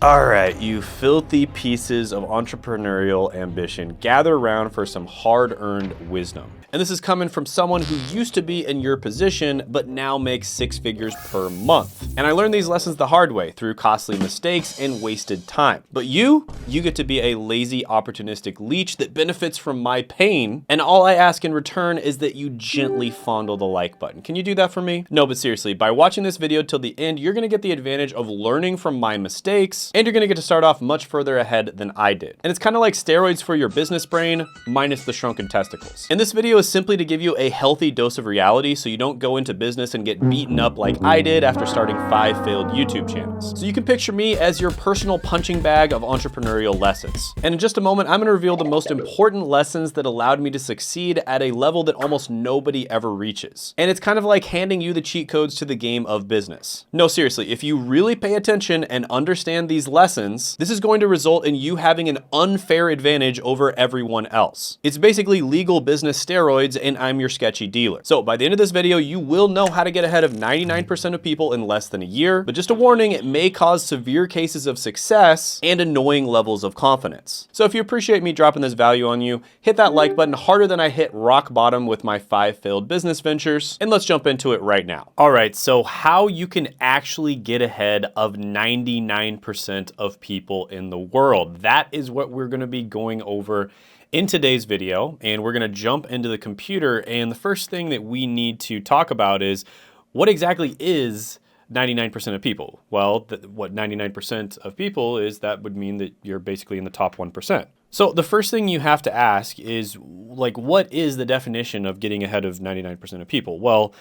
All right, you filthy pieces of entrepreneurial ambition, gather around for some hard-earned wisdom. And this is coming from someone who used to be in your position, but now makes 6 figures per month. And I learned these lessons the hard way through costly mistakes and wasted time. But you get to be a lazy, opportunistic leech that benefits from my pain. And all I ask in return is that you gently fondle the like button. Can you do that for me? No, but seriously, by watching this video till the end, you're gonna get the advantage of learning from my mistakes, and you're gonna get to start off much further ahead than I did. And it's kind of like steroids for your business brain, minus the shrunken testicles. And this video is simply to give you a healthy dose of reality so you don't go into business and get beaten up like I did after starting 5 failed YouTube channels. So you can picture me as your personal punching bag of entrepreneurial lessons. And in just a moment, I'm gonna reveal the most important lessons that allowed me to succeed at a level that almost nobody ever reaches. And it's kind of like handing you the cheat codes to the game of business. No, seriously, if you really pay attention and understand these lessons, this is going to result in you having an unfair advantage over everyone else. It's basically legal business steroids, and I'm your sketchy dealer. So by the end of this video, you will know how to get ahead of 99% of people in less than a year, but just a warning, it may cause severe cases of success and annoying levels of confidence. So if you appreciate me dropping this value on you, hit that like button harder than I hit rock bottom with my 5 failed business ventures, and let's jump into it right now. All right, so how you can actually get ahead of 99% of people in the world. That is what we're gonna be going over in today's video, and we're gonna jump into the computer, and the first thing that we need to talk about is what exactly is 99% of people? Well, what 99% of people is, that would mean that you're basically in the top 1%. So the first thing you have to ask is, like, what is the definition of getting ahead of 99% of people? Well,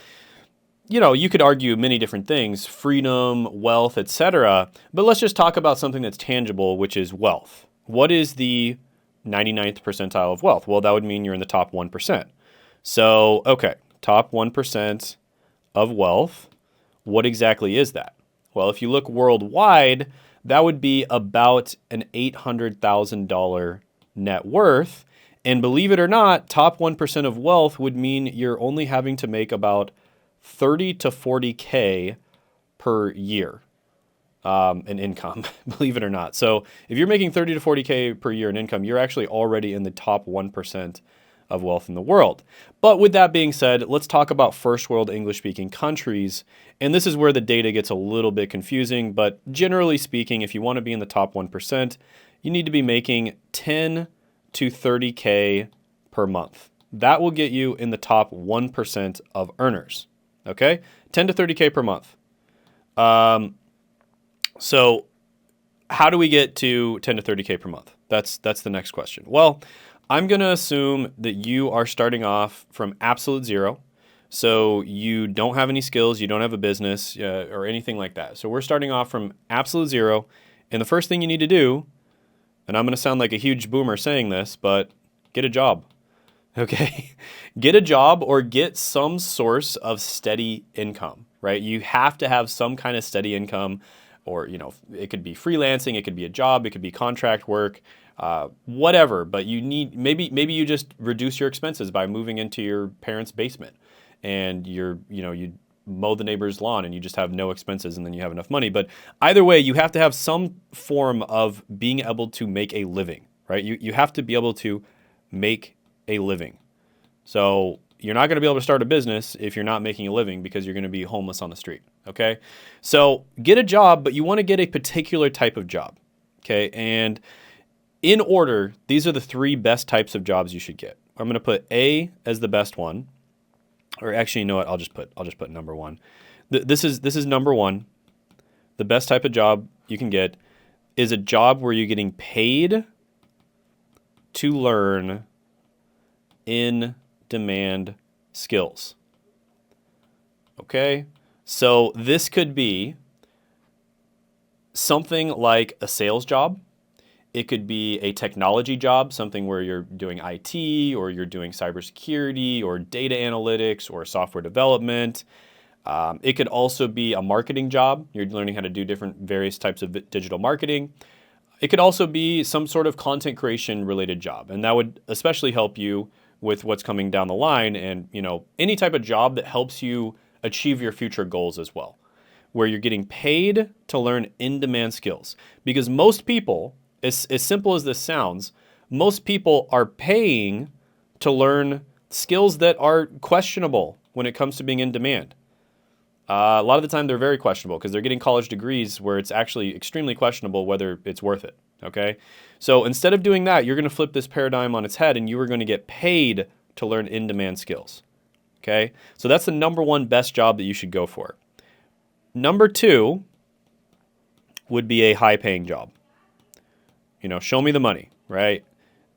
you know, you could argue many different things, freedom, wealth, etc. But let's just talk about something that's tangible, which is wealth. What is the 99th percentile of wealth? Well, that would mean you're in the top 1%. So, okay, top 1% of wealth. What exactly is that? Well, if you look worldwide, that would be about an $800,000 net worth. And believe it or not, top 1% of wealth would mean you're only having to make about 30 to 40K per year in income, believe it or not. So if you're making 30 to 40K per year in income, you're actually already in the top 1% of wealth in the world. But with that being said, let's talk about first world English speaking countries. And this is where the data gets a little bit confusing, but generally speaking, if you want to be in the top 1%, you need to be making 10 to 30K per month. That will get you in the top 1% of earners. Okay, 10 to 30K per month. So how do we get to 10 to 30K per month? That's the next question. Well, I'm going to assume that you are starting off from absolute zero. So you don't have any skills, you don't have a business or anything like that. So we're starting off from absolute zero. And the first thing you need to do, and I'm going to sound like a huge boomer saying this, but get a job. Okay, get a job or get some source of steady income, right? You have to have some kind of steady income, or, you know, it could be freelancing, it could be a job, it could be contract work, whatever. But you need, maybe you just reduce your expenses by moving into your parents' basement, and you mow the neighbor's lawn and you just have no expenses, and then you have enough money. But either way, you have to have some form of being able to make a living, right? You have to be able to make a living. So you're not going to be able to start a business if you're not making a living, because you're going to be homeless on the street. Okay. So get a job, but you want to get a particular type of job. Okay. And in order, these are the 3 best types of jobs you should get. I'm going to put A as the best one, or actually, you know what? I'll just put number 1. This is number 1. The best type of job you can get is a job where you're getting paid to learn in-demand skills. Okay, so this could be something like a sales job. It could be a technology job, something where you're doing IT, or you're doing cybersecurity, or data analytics, or software development. It could also be a marketing job. You're learning how to do various types of digital marketing. It could also be some sort of content creation related job, and that would especially help you with what's coming down the line, and, you know, any type of job that helps you achieve your future goals as well. where you're getting paid to learn in-demand skills. Because most people, as simple as this sounds, most people are paying to learn skills that are questionable when it comes to being in demand. A lot of the time they're very questionable because they're getting college degrees where it's actually extremely questionable whether it's worth it, okay? So instead of doing that, you're gonna flip this paradigm on its head and you are gonna get paid to learn in-demand skills, okay? So that's the number one best job that you should go for. Number two would be a high-paying job. You know, show me the money, right?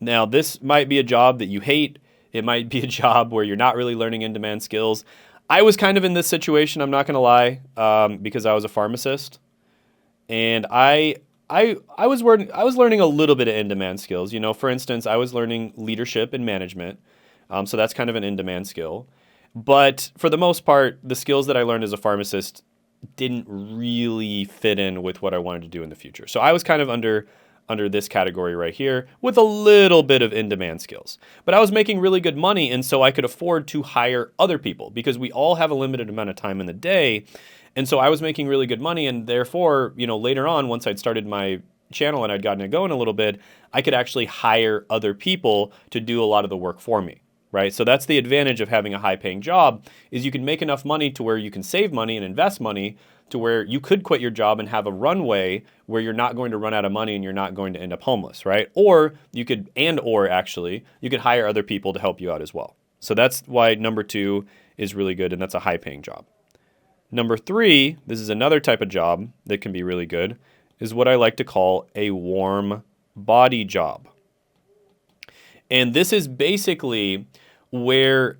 Now, this might be a job that you hate. It might be a job where you're not really learning in-demand skills. I was kind of in this situation, I'm not gonna lie, because I was a pharmacist. And I was learning a little bit of in-demand skills. You know, for instance, I was learning leadership and management. So that's kind of an in-demand skill. But for the most part, the skills that I learned as a pharmacist didn't really fit in with what I wanted to do in the future. So I was kind of under this category right here with a little bit of in-demand skills. But I was making really good money, and so I could afford to hire other people because we all have a limited amount of time in the day. And so I was making really good money, and therefore, you know, later on, once I'd started my channel and I'd gotten it going a little bit, I could actually hire other people to do a lot of the work for me. Right? So that's the advantage of having a high-paying job, is you can make enough money to where you can save money and invest money to where you could quit your job and have a runway where you're not going to run out of money and you're not going to end up homeless, right? Or you could, actually, you could hire other people to help you out as well. So that's why number two is really good, and that's a high-paying job. Number three, this is another type of job that can be really good, is what I like to call a warm body job. And this is basically where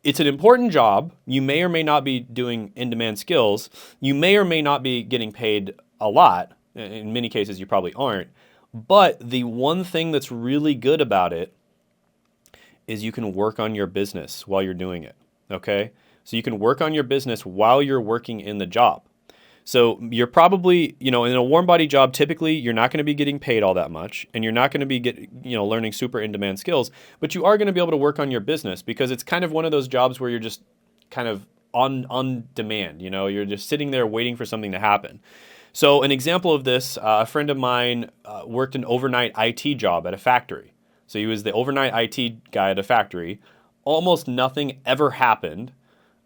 it's an important job. You may or may not be doing in-demand skills. You may or may not be getting paid a lot. In many cases, you probably aren't. But the one thing that's really good about it is you can work on your business while you're doing it, okay? So you can work on your business while you're working in the job. So you're probably, you know, in a warm body job, typically you're not going to be getting paid all that much, and you're not going to be learning super in-demand skills, but you are going to be able to work on your business because it's kind of one of those jobs where you're just kind of on demand. You know, you're just sitting there waiting for something to happen. So an example of this, a friend of mine worked an overnight IT job at a factory. So he was the overnight IT guy at a factory. Almost nothing ever happened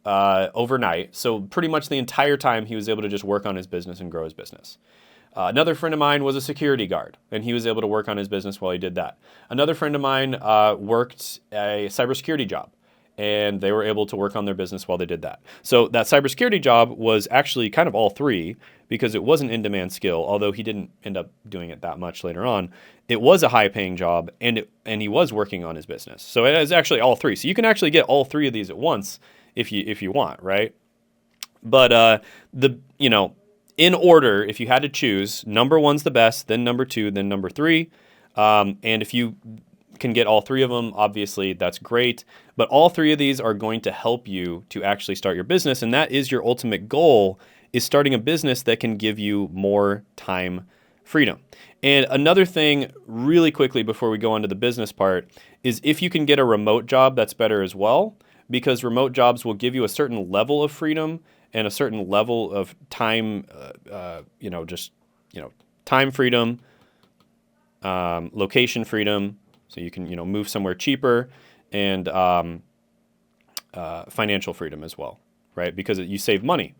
overnight. So pretty much the entire time he was able to just work on his business and grow his business. Another friend of mine was a security guard, and he was able to work on his business while he did that. Another friend of mine worked a cybersecurity job, and they were able to work on their business while they did that. So that cybersecurity job was actually kind of all three because it was an in-demand skill, although he didn't end up doing it that much later on. It was a high-paying job, and he was working on his business. So it is actually all three. So you can actually get all three of these at once if you want, right? But in order, if you had to choose, number one's the best, then number two, then number three. And if you can get all three of them, obviously that's great. But all three of these are going to help you to actually start your business, and that is your ultimate goal, is starting a business that can give you more time freedom. And another thing really quickly before we go on to the business part is if you can get a remote job, that's better as well, because remote jobs will give you a certain level of freedom and a certain level of time, time freedom, location freedom, so you can, move somewhere cheaper, and financial freedom as well, right? Because you save money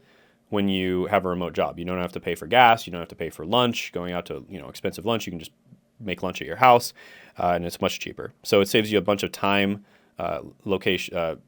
when you have a remote job. You don't have to pay for gas. You don't have to pay for lunch, going out to, expensive lunch. You can just make lunch at your house, and it's much cheaper. So it saves you a bunch of time, location.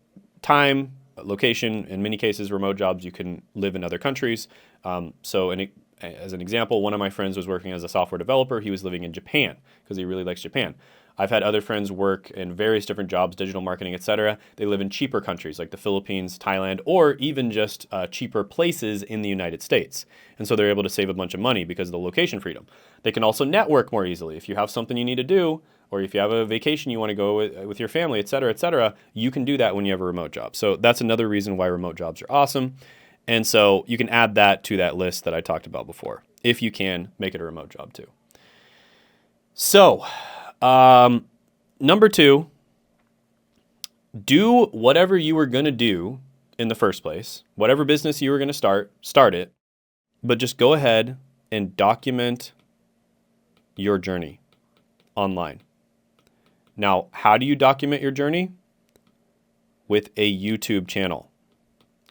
In many cases, remote jobs, you can live in other countries. As an example, one of my friends was working as a software developer. He was living in Japan because he really likes Japan. I've had other friends work in various different jobs, digital marketing, etc. They live in cheaper countries like the Philippines, Thailand, or even just cheaper places in the United States. And so they're able to save a bunch of money because of the location freedom. They can also network more easily. If you have something you need to do, or if you have a vacation you want to go with your family, etc., you can do that when you have a remote job. So that's another reason why remote jobs are awesome. And so you can add that to that list that I talked about before, if you can make it a remote job too. So, number two, do whatever you were going to do in the first place. Whatever business you were going to start it. but just go ahead and document your journey online. Now, how do you document your journey? With a YouTube channel,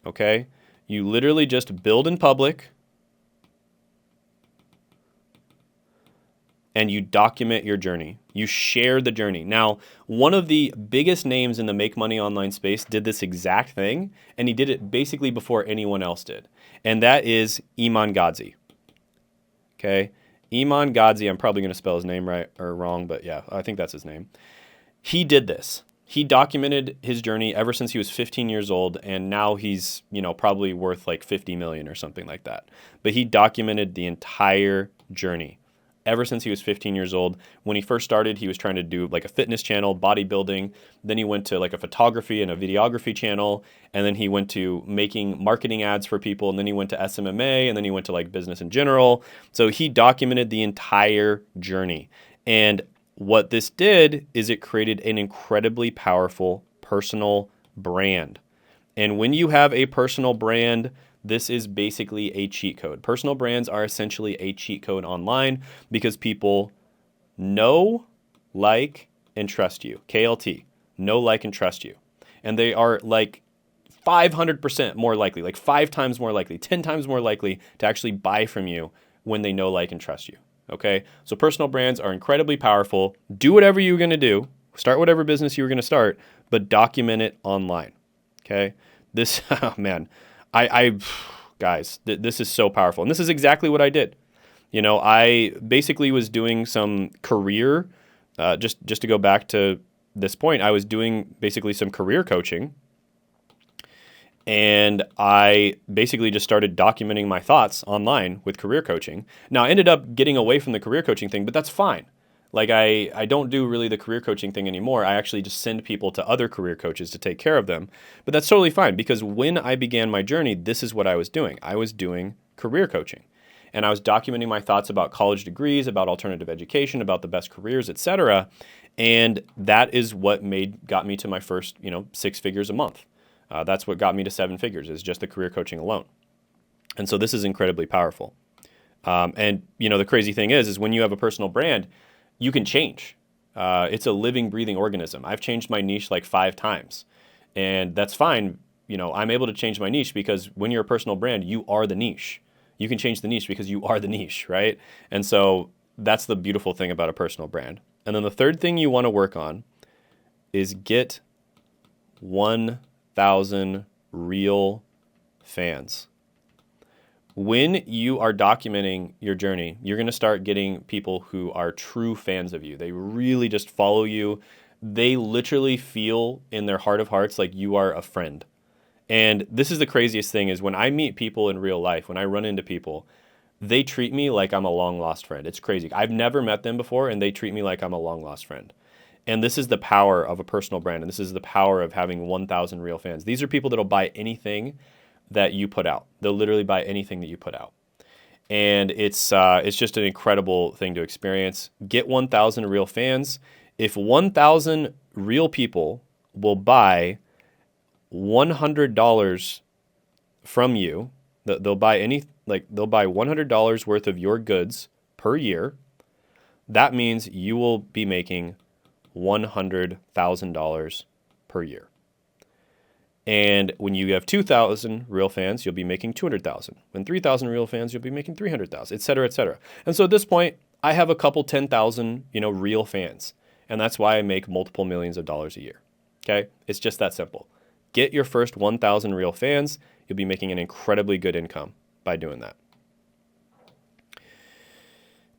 okay? You literally just build in public and you document your journey. You share the journey. Now, one of the biggest names in the make money online space did this exact thing, and he did it basically before anyone else did. And that is Iman Gadzhi. Okay? Iman Gadzhi, I'm probably going to spell his name right or wrong, but yeah, I think that's his name. He did this. He documented his journey ever since he was 15 years old, and now he's, probably worth like 50 million or something like that. But he documented the entire journey ever since he was 15 years old. When he first started, he was trying to do like a fitness channel, bodybuilding. Then he went to like a photography and a videography channel. And then he went to making marketing ads for people. And then he went to SMMA, and then he went to like business in general. So he documented the entire journey. And what this did is it created an incredibly powerful personal brand. And when you have a personal brand, this is basically a cheat code. Personal brands are essentially a cheat code online because people know, like, and trust you. KLT, know, like, and trust you. And they are like 500% more likely, like 5 times more likely, 10 times more likely to actually buy from you when they know, like, and trust you. Okay? So personal brands are incredibly powerful. Do whatever you're going to do. Start whatever business you were going to start, but document it online. Okay? This, oh man, guys, this is so powerful. And this is exactly what I did. I basically was doing some career, just to go back to this point, I was doing basically some career coaching. And I basically just started documenting my thoughts online with career coaching. Now, I ended up getting away from the career coaching thing, but that's fine. Like I don't do really the career coaching thing anymore. I actually just send people to other career coaches to take care of them. But that's totally fine because when I began my journey, this is what I was doing. I was doing career coaching. And I was documenting my thoughts about college degrees, about alternative education, about the best careers, etc. And that is what got me to my first, 6 figures a month. That's what got me to 7 figures, is just the career coaching alone. And so this is incredibly powerful. And the crazy thing is when you have a personal brand, you can change. It's a living, breathing organism. I've changed my niche like 5 times, and that's fine. I'm able to change my niche because when you're a personal brand, you are the niche. You can change the niche because you are the niche, right? And so that's the beautiful thing about a personal brand. And then the third thing you want to work on is get 1,000 real fans. When you are documenting your journey, you're going to start getting people who are true fans of you. They really just follow you. They literally feel in their heart of hearts like you are a friend. And this is the craziest thing is when I meet people in real life, when I run into people, they treat me like I'm a long lost friend. It's crazy. I've never met them before and they treat me like I'm a long lost friend. And this is the power of a personal brand. And this is the power of having 1,000 real fans. These are people that'll buy anything that you put out. They'll literally buy anything that you put out. And it's just an incredible thing to experience. Get 1,000 real fans. If 1,000 real people will buy $100 from you, they'll buy $100 worth of your goods per year, that means you will be making $100,000 per year. And when you have 2,000 real fans, you'll be making 200,000. When 3,000 real fans, you'll be making 300,000, et cetera, et cetera. And so at this point, I have a couple 10,000, real fans. And that's why I make multiple millions of dollars a year. Okay? It's just that simple. Get your first 1,000 real fans. You'll be making an incredibly good income by doing that.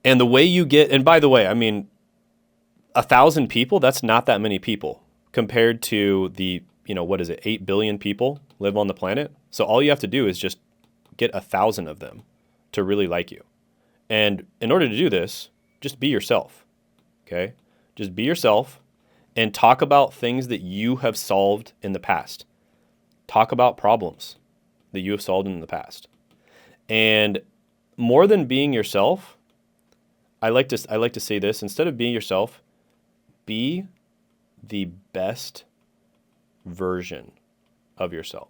And the way you get, and by the way, 1,000 people, that's not that many people compared to the, 8 billion people live on the planet. So all you have to do is just get 1,000 of them to really like you. And in order to do this, just be yourself. Okay? Just be yourself and talk about things that you have solved in the past. Talk about problems that you have solved in the past. And more than being yourself, I like to say this, instead of being yourself, be the best version of yourself.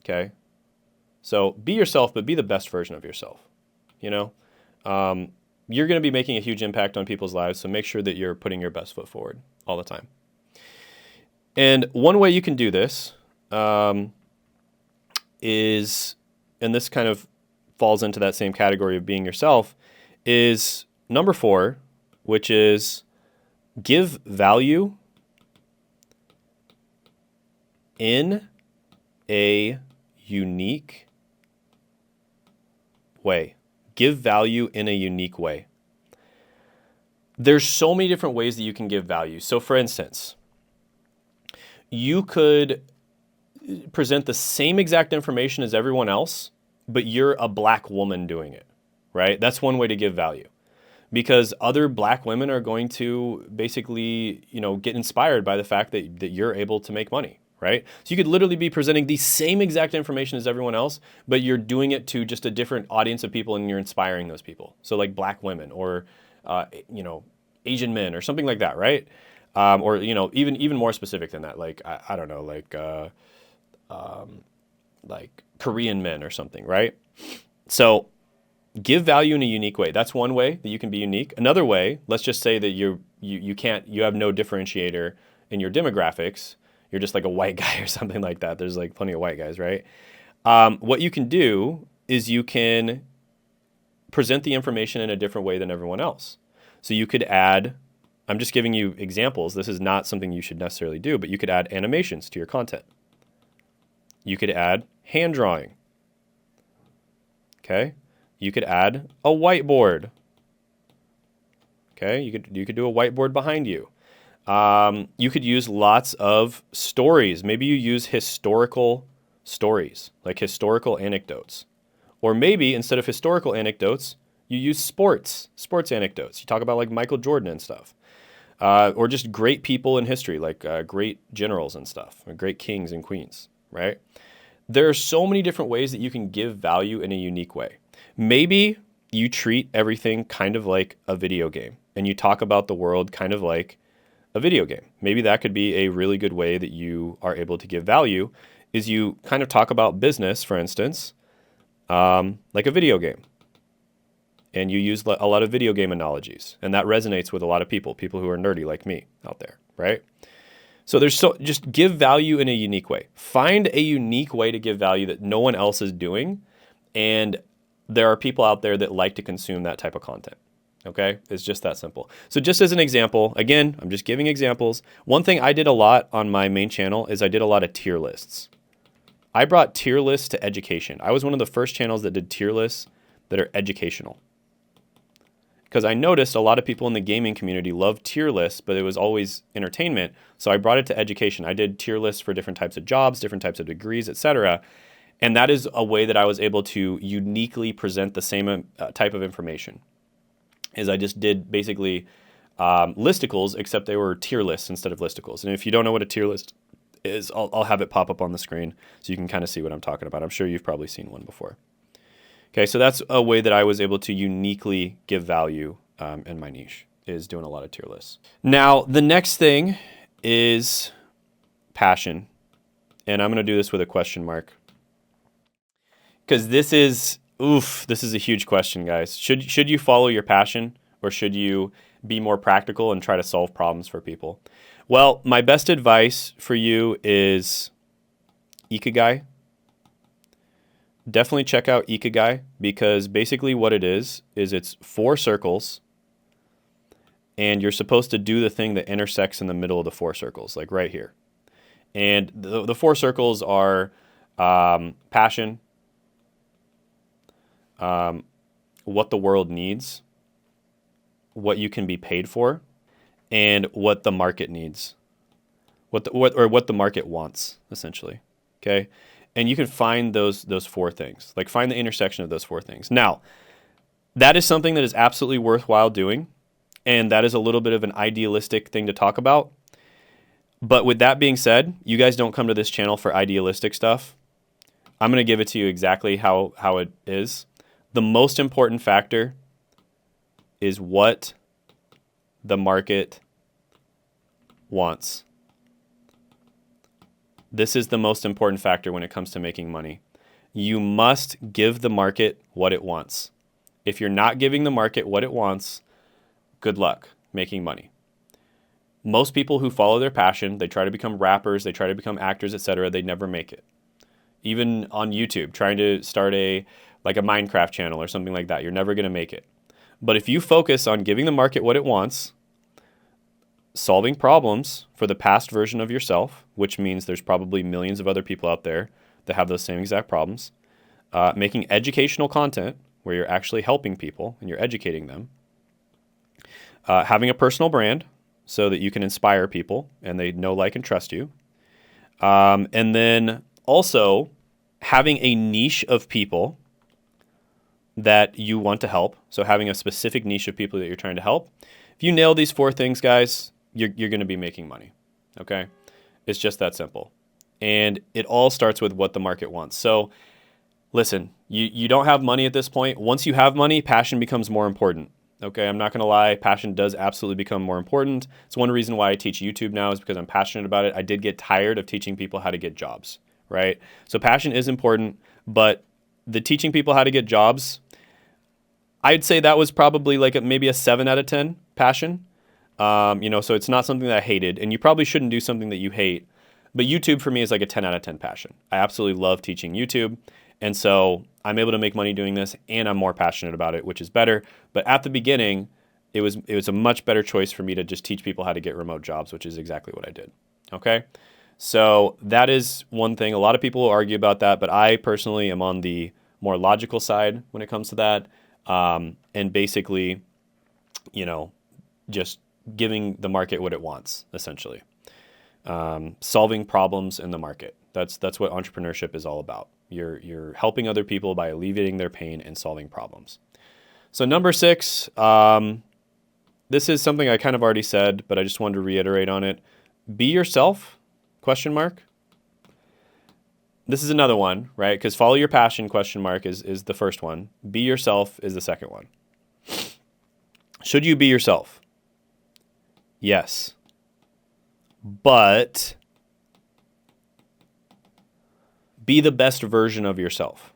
Okay? So be yourself, but be the best version of yourself. You know, you're going to be making a huge impact on people's lives. So make sure that you're putting your best foot forward all the time. And one way you can do this is, and this kind of falls into that same category of being yourself, is number 4, which is give value in a unique way. Give value in a unique way. There's so many different ways that you can give value. So for instance, you could present the same exact information as everyone else, but you're a black woman doing it, right? That's one way to give value, because other black women are going to basically, get inspired by the fact that you're able to make money, right? So you could literally be presenting the same exact information as everyone else, but you're doing it to just a different audience of people, and you're inspiring those people. So like black women or, Asian men or something like that, right? Or, even more specific than that, like, I don't know, like Korean men or something, right? So give value in a unique way. That's one way that you can be unique. Another way, let's just say that you have no differentiator in your demographics. You're just like a white guy or something like that. There's like plenty of white guys, right? What you can do is you can present the information in a different way than everyone else. So you could add, I'm just giving you examples. This is not something you should necessarily do, but you could add animations to your content. You could add hand drawing. Okay? You could add a whiteboard. Okay? You could do a whiteboard behind you. You could use lots of stories. Maybe you use historical stories, like historical anecdotes. Or maybe instead of historical anecdotes, you use sports anecdotes. You talk about like Michael Jordan and stuff. Or just great people in history, like great generals and stuff, or great kings and queens, right? There are so many different ways that you can give value in a unique way. Maybe you treat everything kind of like a video game, and you talk about the world kind of like a video game. Maybe that could be a really good way that you are able to give value, is you kind of talk about business, for instance, like a video game. And you use a lot of video game analogies, and that resonates with a lot of people who are nerdy like me out there, right? So just give value in a unique way. Find a unique way to give value that no one else is doing, and there are people out there that like to consume that type of content. Okay? It's just that simple. So just as an example, again, I'm just giving examples. One thing I did a lot on my main channel is I did a lot of tier lists. I brought tier lists to education. I was one of the first channels that did tier lists that are educational. Because I noticed a lot of people in the gaming community love tier lists, but it was always entertainment. So I brought it to education. I did tier lists for different types of jobs, different types of degrees, etc. And that is a way that I was able to uniquely present the same type of information. Is I just did basically listicles, except they were tier lists instead of listicles. And if you don't know what a tier list is, I'll have it pop up on the screen so you can kind of see what I'm talking about. I'm sure you've probably seen one before. Okay, so that's a way that I was able to uniquely give value in my niche, is doing a lot of tier lists. Now, the next thing is passion. And I'm going to do this with a question mark. Because this is a huge question, guys. Should you follow your passion, or should you be more practical and try to solve problems for people? Well, my best advice for you is Ikigai. Definitely check out Ikigai, because basically what it is it's 4 circles, and you're supposed to do the thing that intersects in the middle of the 4 circles, like right here. And the 4 circles are passion, what the world needs, what you can be paid for, and what the market needs, what the market wants, essentially. Okay. And you can find those 4 things, like find the intersection of those 4 things. Now, that is something that is absolutely worthwhile doing, and that is a little bit of an idealistic thing to talk about. But with that being said, you guys don't come to this channel for idealistic stuff. I'm going to give it to you exactly how it is. The most important factor is what the market wants. This is the most important factor when it comes to making money. You must give the market what it wants. If you're not giving the market what it wants, good luck making money. Most people who follow their passion, they try to become rappers, they try to become actors, etc., they never make it. Even on YouTube, trying to start a Minecraft channel or something like that, you're never going to make it. But if you focus on giving the market what it wants, solving problems for the past version of yourself, which means there's probably millions of other people out there that have those same exact problems, making educational content where you're actually helping people and you're educating them, having a personal brand so that you can inspire people and they know, like, and trust you, and then also having a niche of people that you want to help. So having a specific niche of people that you're trying to help. If you nail these 4 things, guys, you're going to be making money. Okay? It's just that simple. And it all starts with what the market wants. So listen, you don't have money at this point. Once you have money, passion becomes more important. Okay, I'm not going to lie. Passion does absolutely become more important. It's one reason why I teach YouTube now is because I'm passionate about it. I did get tired of teaching people how to get jobs, right? So passion is important, but the teaching people how to get jobs, I'd say that was probably like maybe a 7 out of 10 passion. So it's not something that I hated, and you probably shouldn't do something that you hate. But YouTube for me is like a 10 out of 10 passion. I absolutely love teaching YouTube. And so I'm able to make money doing this, and I'm more passionate about it, which is better. But at the beginning, it was a much better choice for me to just teach people how to get remote jobs, which is exactly what I did. Okay? So that is one thing. A lot of people will argue about that, but I personally am on the more logical side when it comes to that. And basically, just giving the market what it wants, essentially. Solving problems in the market. That's what entrepreneurship is all about. You're helping other people by alleviating their pain and solving problems. So number 6, this is something I kind of already said, but I just wanted to reiterate on it. Be yourself, ? This is another one, right? Because follow your passion, ? is the first one. Be yourself is the second one. Should you be yourself? Yes. But be the best version of yourself.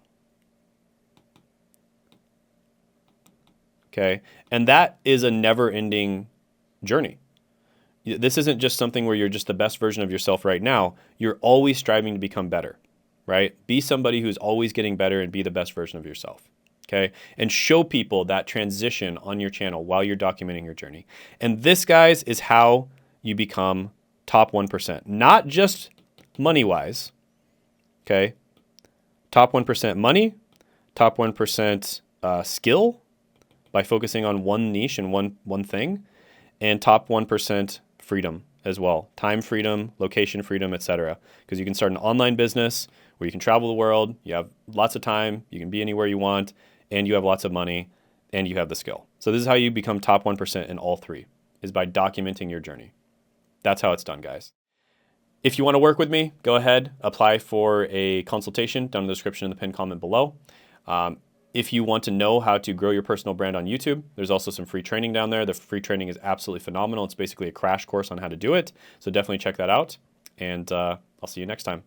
Okay? And that is a never-ending journey. This isn't just something where you're just the best version of yourself right now. You're always striving to become better, right? Be somebody who's always getting better and be the best version of yourself. Okay? And show people that transition on your channel while you're documenting your journey. And this, guys, is how you become top 1%. Not just money-wise, okay? Top 1% money, top 1% skill by focusing on one niche and one thing, and top 1% freedom as well. Time freedom, location freedom, etc. Because you can start an online business where you can travel the world, you have lots of time, you can be anywhere you want, and you have lots of money, and you have the skill. So this is how you become top 1% in all 3, is by documenting your journey. That's how it's done, guys. If you want to work with me, go ahead, apply for a consultation down in the description in the pinned comment below. If you want to know how to grow your personal brand on YouTube, there's also some free training down there. The free training is absolutely phenomenal. It's basically a crash course on how to do it. So definitely check that out. And I'll see you next time.